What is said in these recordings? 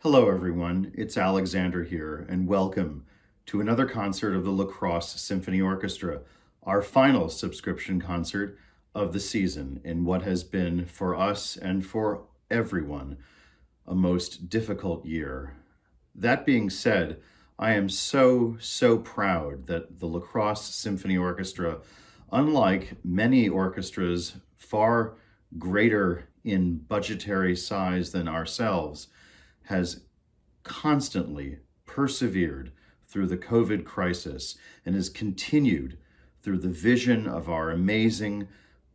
Hello, everyone. It's Alexander here, and welcome to another concert of the La Crosse Symphony Orchestra, our final subscription concert of the season in what has been, for us and for everyone, a most difficult year. That being said, I am so proud that the La Crosse Symphony Orchestra, unlike many orchestras far greater in budgetary size than ourselves, has constantly persevered through the COVID crisis and has continued through the vision of our amazing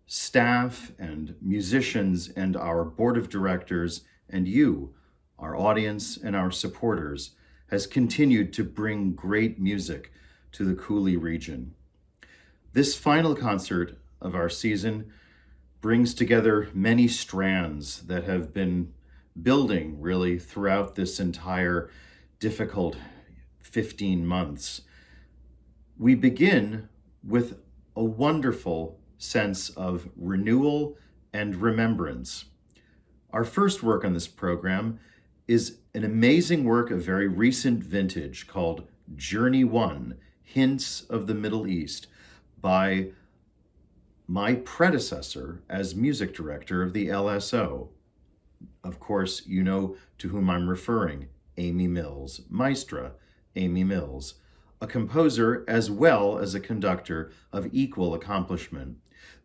staff and musicians and our board of directors and you, our audience and our supporters, has continued to bring great music to the Cooley region. This final concert of our season brings together many strands that have been building really throughout this entire difficult 15 months. We begin with a wonderful sense of renewal and remembrance. Our first work on this program is an amazing work of very recent vintage called Journey 1, Hints of the Middle East, by my predecessor as music director of the LSO. Of course, you know to whom I'm referring, Amy Mills, Maestra Amy Mills, a composer as well as a conductor of equal accomplishment.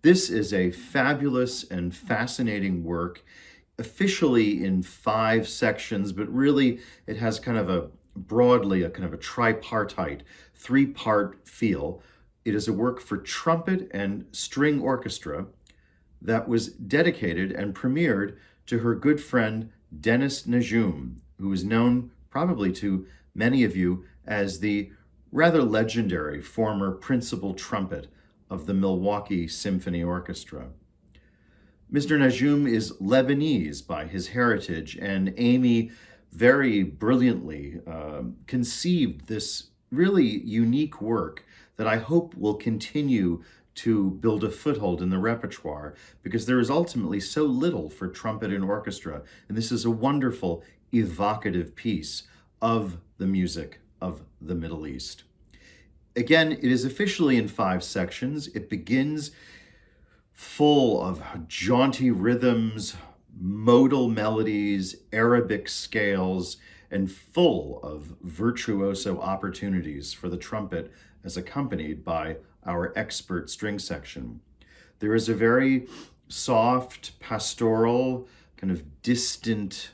This is a fabulous and fascinating work, officially in 5 sections, but really it has kind of a broadly a kind of a tripartite, 3-part feel. It is a work for trumpet and string orchestra that was dedicated and premiered to her good friend Dennis Najum, who is known probably to many of you as the rather legendary former principal trumpet of the Milwaukee Symphony Orchestra. Mr. Najum is Lebanese by his heritage, and Amy very brilliantly conceived this really unique work that I hope will continue to build a foothold in the repertoire, because there is ultimately so little for trumpet and orchestra, and this is a wonderful, evocative piece of the music of the Middle East. Again, it is officially in 5 sections. It begins full of jaunty rhythms, modal melodies, Arabic scales, and full of virtuoso opportunities for the trumpet as accompanied by our expert string section. There is a very soft, pastoral, kind of distant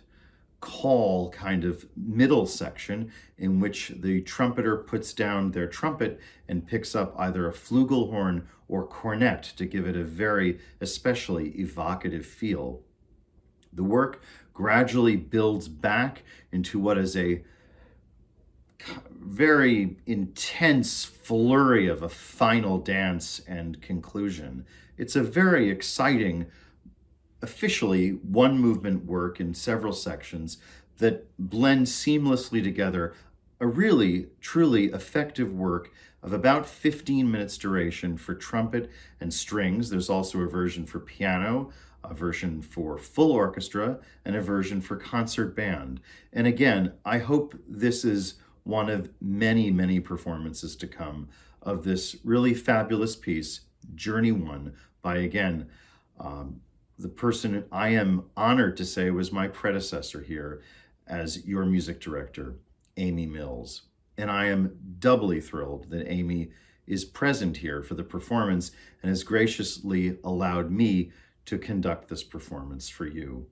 call kind of middle section in which the trumpeter puts down their trumpet and picks up either a flugelhorn or cornet to give it a very especially evocative feel. The work gradually builds back into what is a very intense flurry of a final dance and conclusion. It's a very exciting, officially one movement work in several sections that blend seamlessly together, a really, truly effective work of about 15 minutes duration for trumpet and strings. There's also a version for piano, a version for full orchestra, and a version for concert band. And again, I hope this is one of many performances to come of this really fabulous piece, Journey 1, by, again, the person I am honored to say was my predecessor here as your music director, Amy Mills. And I am doubly thrilled that Amy is present here for the performance and has graciously allowed me to conduct this performance for you.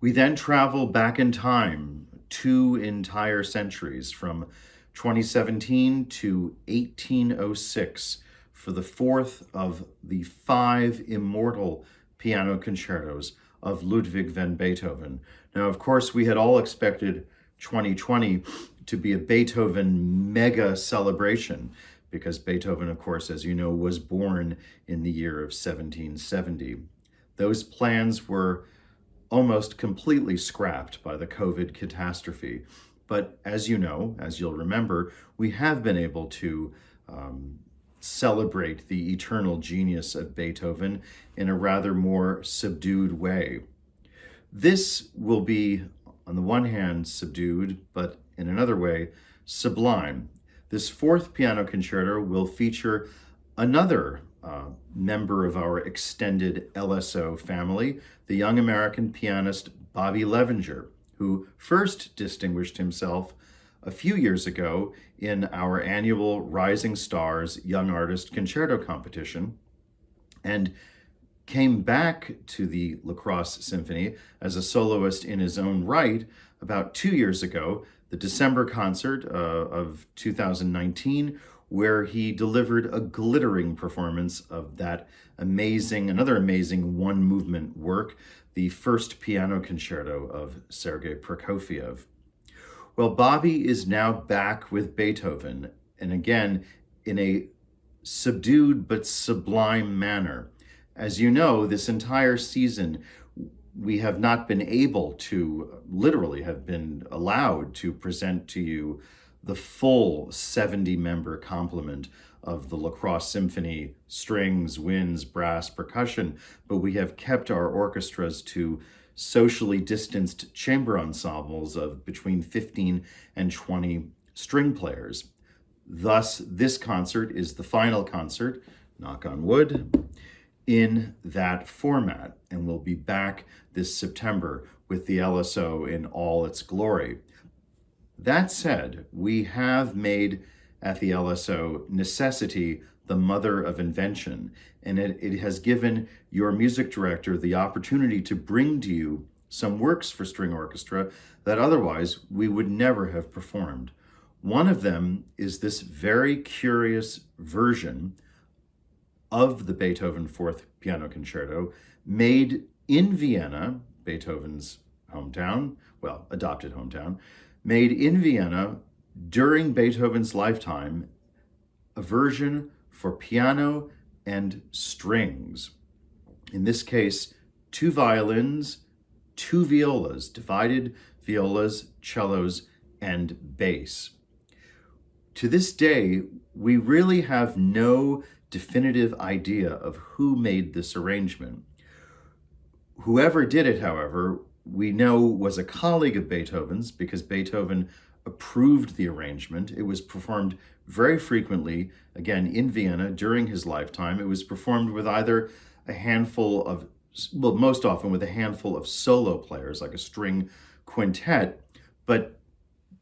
We then travel back in time 2 entire centuries, from 2017 to 1806, for the 4th of the 5 immortal piano concertos of Ludwig van Beethoven. Now, of course, we had all expected 2020 to be a Beethoven mega celebration, because Beethoven, of course, as you know, was born in the year of 1770. Those plans were almost completely scrapped by the COVID catastrophe. But as you know, as you'll remember, we have been able to celebrate the eternal genius of Beethoven in a rather more subdued way. This will be on the one hand, subdued, but in another way, sublime. This fourth piano concerto will feature another member of our extended LSO family, the young American pianist Bobby Levenger, who first distinguished himself a few years ago in our annual Rising Stars Young Artist Concerto competition, and came back to the La Crosse Symphony as a soloist in his own right about 2 years ago, the December concert of 2019, where he delivered a glittering performance of that another amazing one-movement work, the first piano concerto of Sergei Prokofiev. Well, Bobby is now back with Beethoven, and again, in a subdued but sublime manner. As you know, this entire season, we have not been able to, literally have been allowed to present to you the full 70-member complement of the La Crosse Symphony, strings, winds, brass, percussion, but we have kept our orchestras to socially distanced chamber ensembles of between 15 and 20 string players. Thus, this concert is the final concert, knock on wood, in that format, and we'll be back this September with the LSO in all its glory. That said, we have made at the LSO necessity the mother of invention, and it has given your music director the opportunity to bring to you some works for string orchestra that otherwise we would never have performed. One of them is this very curious version of the Beethoven Fourth Piano Concerto, made in Vienna, Beethoven's hometown, well, adopted hometown, made in Vienna during Beethoven's lifetime, a version for piano and strings. In this case, 2 violins, 2 violas, divided violas, cellos, and bass. To this day, we really have no definitive idea of who made this arrangement. Whoever did it, however, we know was a colleague of Beethoven's because Beethoven approved the arrangement. It was performed very frequently, again, in Vienna during his lifetime. It was performed with either a handful of, well, most often with a handful of solo players, like a string quintet, but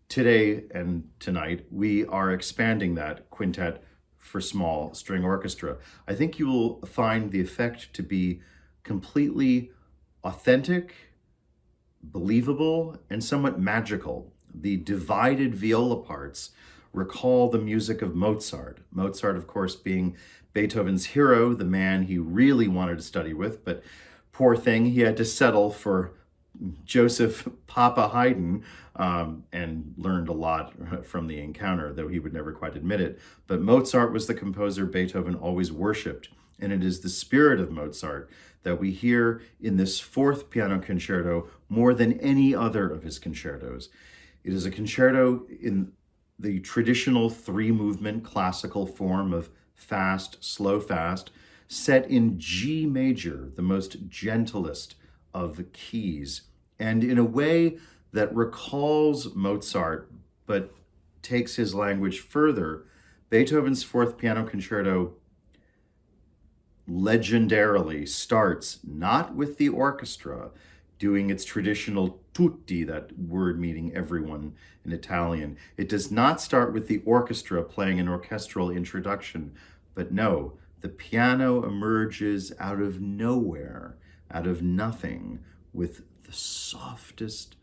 today and tonight, we are expanding that quintet for small string orchestra. I think you will find the effect to be completely authentic, believable, and somewhat magical. The divided viola parts recall the music of Mozart. Mozart, of course, being Beethoven's hero, the man he really wanted to study with, but poor thing, he had to settle for Joseph Papa Haydn, and learned a lot from the encounter, though he would never quite admit it. But Mozart was the composer Beethoven always worshipped, and it is the spirit of Mozart that we hear in this fourth piano concerto more than any other of his concertos. It is a concerto in the traditional 3-movement classical form of fast, slow, fast, set in G major, the most gentlest of the keys, and in a way that recalls Mozart, but takes his language further. Beethoven's Fourth Piano Concerto legendarily starts not with the orchestra doing its traditional tutti, that word meaning everyone in Italian. It does not start with the orchestra playing an orchestral introduction, but no, the piano emerges out of nowhere, out of nothing, with the softest,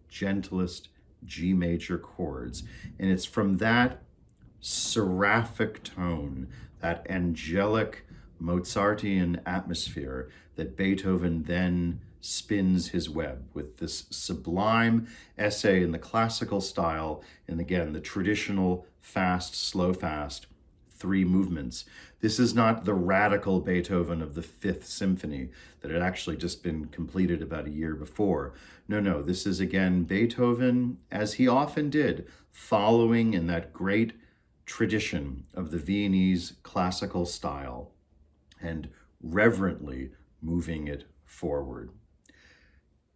gentlest G major chords. And it's from that seraphic tone, that angelic Mozartian atmosphere, that Beethoven then spins his web with this sublime essay in the classical style, and again, the traditional fast, slow, fast, 3 movements. This is not the radical Beethoven of the Fifth Symphony that had actually just been completed about a year before. No, this is again Beethoven, as he often did, following in that great tradition of the Viennese classical style and reverently moving it forward.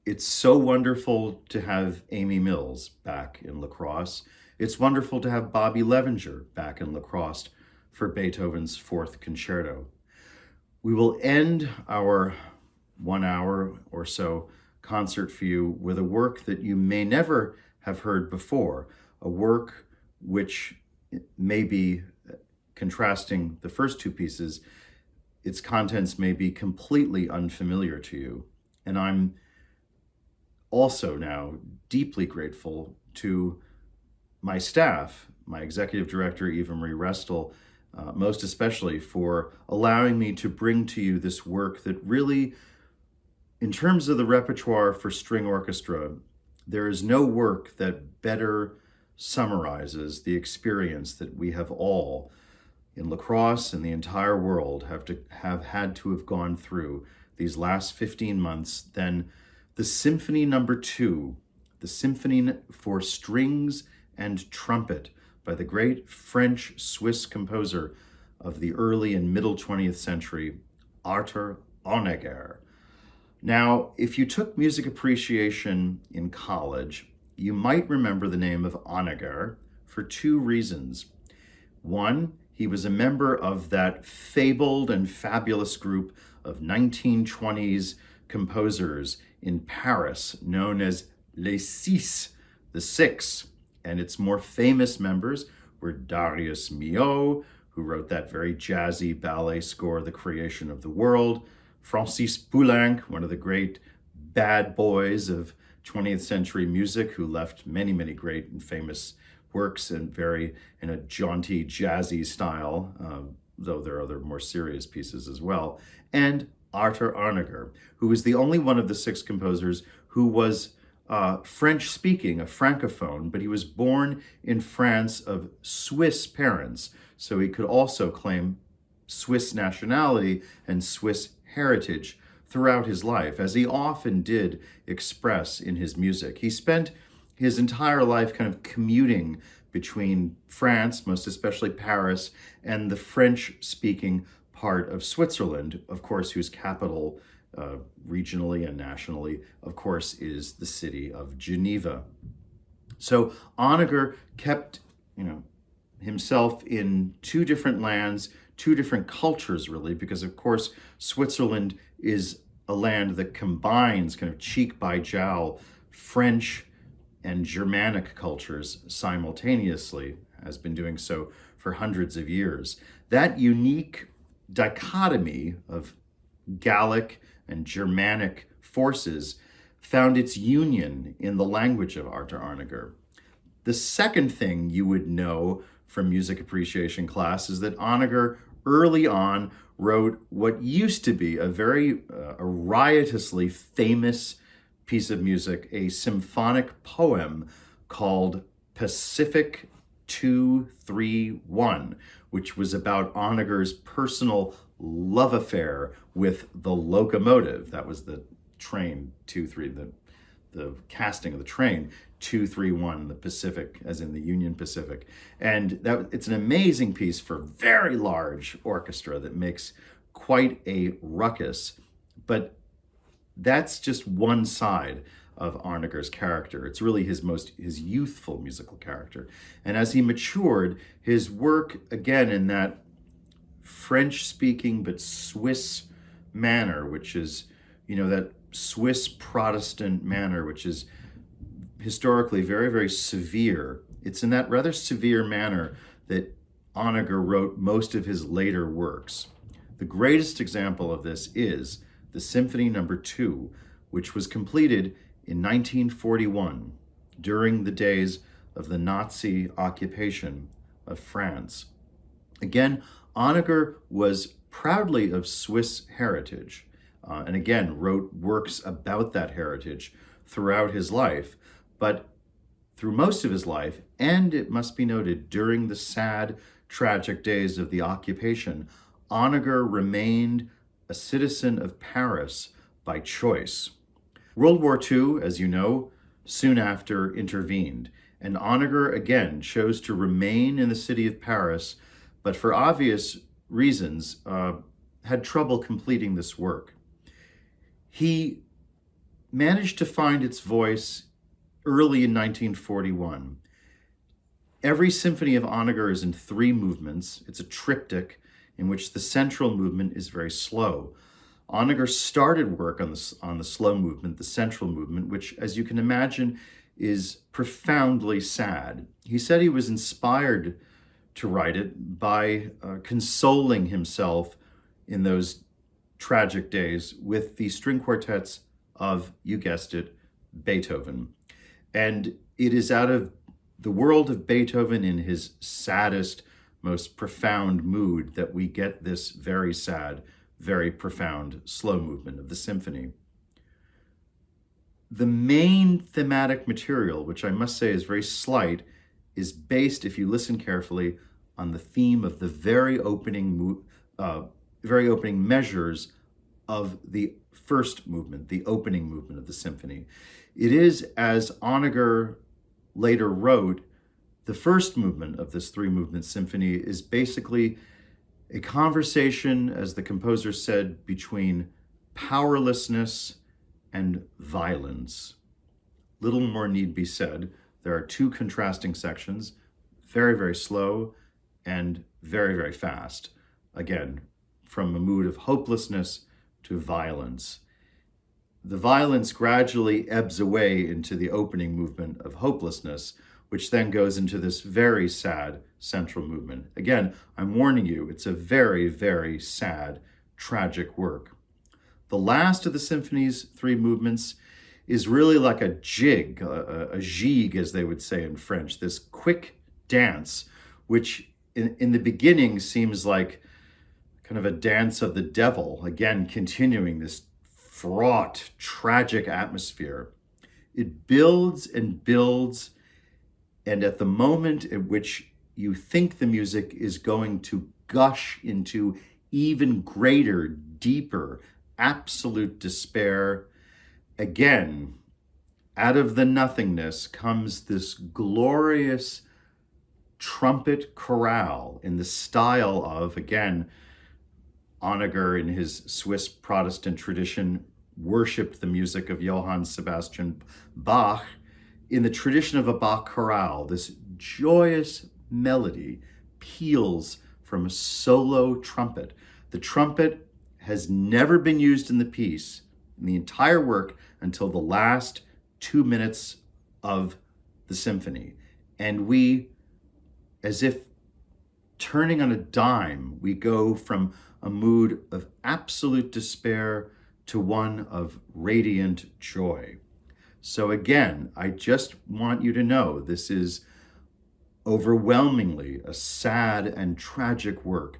It's so wonderful to have Amy Mills back in lacrosse. It's wonderful to have Bobby Levenger back in lacrosse for Beethoven's Fourth Concerto. We will end our 1 hour or so concert for you with a work that you may never have heard before, a work which may be contrasting the first two pieces. Its contents may be completely unfamiliar to you. And I'm also now deeply grateful to my staff, my executive director, Eva Marie Restel, most especially for allowing me to bring to you this work that really, in terms of the repertoire for string orchestra, there is no work that better summarizes the experience that we have all in lacrosse and the entire world have had to have gone through these last 15 months than the Symphony No. 2, the Symphony for Strings and Trumpet by the great French-Swiss composer of the early and middle 20th century, Arthur Honegger. Now, if you took music appreciation in college, you might remember the name of Honegger for two reasons. One, he was a member of that fabled and fabulous group of 1920s composers in Paris known as Les Six, the Six. And its more famous members were Darius Milhaud, who wrote that very jazzy ballet score, The Creation of the World, Francis Poulenc, one of the great bad boys of 20th century music, who left many, many great and famous works and very in a jaunty, jazzy style, though there are other more serious pieces as well, and Arthur Honegger, who was the only one of the six composers who was French-speaking, a francophone, but he was born in France of Swiss parents, so he could also claim Swiss nationality and Swiss heritage throughout his life, as he often did express in his music. He spent his entire life kind of commuting between France, most especially Paris, and the French-speaking part of Switzerland, of course, whose capital regionally and nationally, of course, is the city of Geneva. So Honegger kept, himself in two different lands, two different cultures, really, because, of course, Switzerland is a land that combines kind of cheek by jowl French and Germanic cultures simultaneously, has been doing so for hundreds of years. That unique dichotomy of Gallic and Germanic forces found its union in the language of Arthur Honegger. The second thing you would know from music appreciation class is that Honegger early on wrote what used to be a very riotously famous piece of music, a symphonic poem called Pacific 231, which was about Honegger's personal love affair with the locomotive. That was the train, the casting of the train, 231, the Pacific, as in the Union Pacific. And it's an amazing piece for very large orchestra that makes quite a ruckus. But that's just one side of Honegger's character. It's really his youthful musical character. And as he matured, his work, again, in that French-speaking but Swiss manner, which is, that Swiss Protestant manner, which is historically very, very severe. It's in that rather severe manner that Honegger wrote most of his later works. The greatest example of this is the Symphony No. 2, which was completed in 1941 during the days of the Nazi occupation of France. Again, Honegger was proudly of Swiss heritage, and again wrote works about that heritage throughout his life, but through most of his life, and it must be noted, during the sad, tragic days of the occupation, Honegger remained a citizen of Paris by choice. World War II, as you know, soon after intervened, and Honegger again chose to remain in the city of Paris, but for obvious reasons had trouble completing this work. He managed to find its voice early in 1941. Every symphony of Honegger is in 3 movements. It's a triptych in which the central movement is very slow. Honegger started work on the slow movement, the central movement, which, as you can imagine, is profoundly sad. He said he was inspired to write it by consoling himself in those tragic days with the string quartets of, you guessed it, Beethoven. And it is out of the world of Beethoven in his saddest, most profound mood that we get this very sad, very profound slow movement of the symphony. The main thematic material, which I must say is very slight, is based, if you listen carefully, on the theme of the very opening measures of the first movement, the opening movement of the symphony. It is, as Honegger later wrote, the first movement of this 3-movement symphony is basically a conversation, as the composer said, between powerlessness and violence. Little more need be said. There are 2 contrasting sections, very, very slow and very, very fast. Again, from a mood of hopelessness to violence. The violence gradually ebbs away into the opening movement of hopelessness, which then goes into this very sad central movement. Again, I'm warning you, it's a very, very sad, tragic work. The last of the symphony's 3 movements is really like a jig, a gigue, as they would say in French, this quick dance, which in the beginning seems like kind of a dance of the devil, again, continuing this fraught, tragic atmosphere. It builds and builds, and at the moment at which you think the music is going to gush into even greater, deeper, absolute despair, again, out of the nothingness comes this glorious trumpet chorale in the style of, again, Honegger, in his Swiss Protestant tradition, worshipped the music of Johann Sebastian Bach. In the tradition of a Bach chorale, this joyous melody peals from a solo trumpet. The trumpet has never been used in the piece, in the entire work, until the last 2 minutes of the symphony. And we, as if turning on a dime, we go from a mood of absolute despair to one of radiant joy. So again, I just want you to know this is overwhelmingly a sad and tragic work,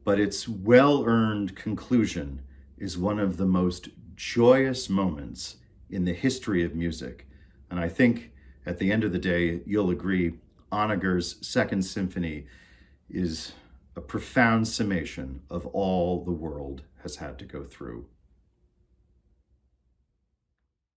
but its well-earned conclusion is one of the most joyous moments in the history of music. And I think at the end of the day, you'll agree, Honegger's Second Symphony is a profound summation of all the world has had to go through.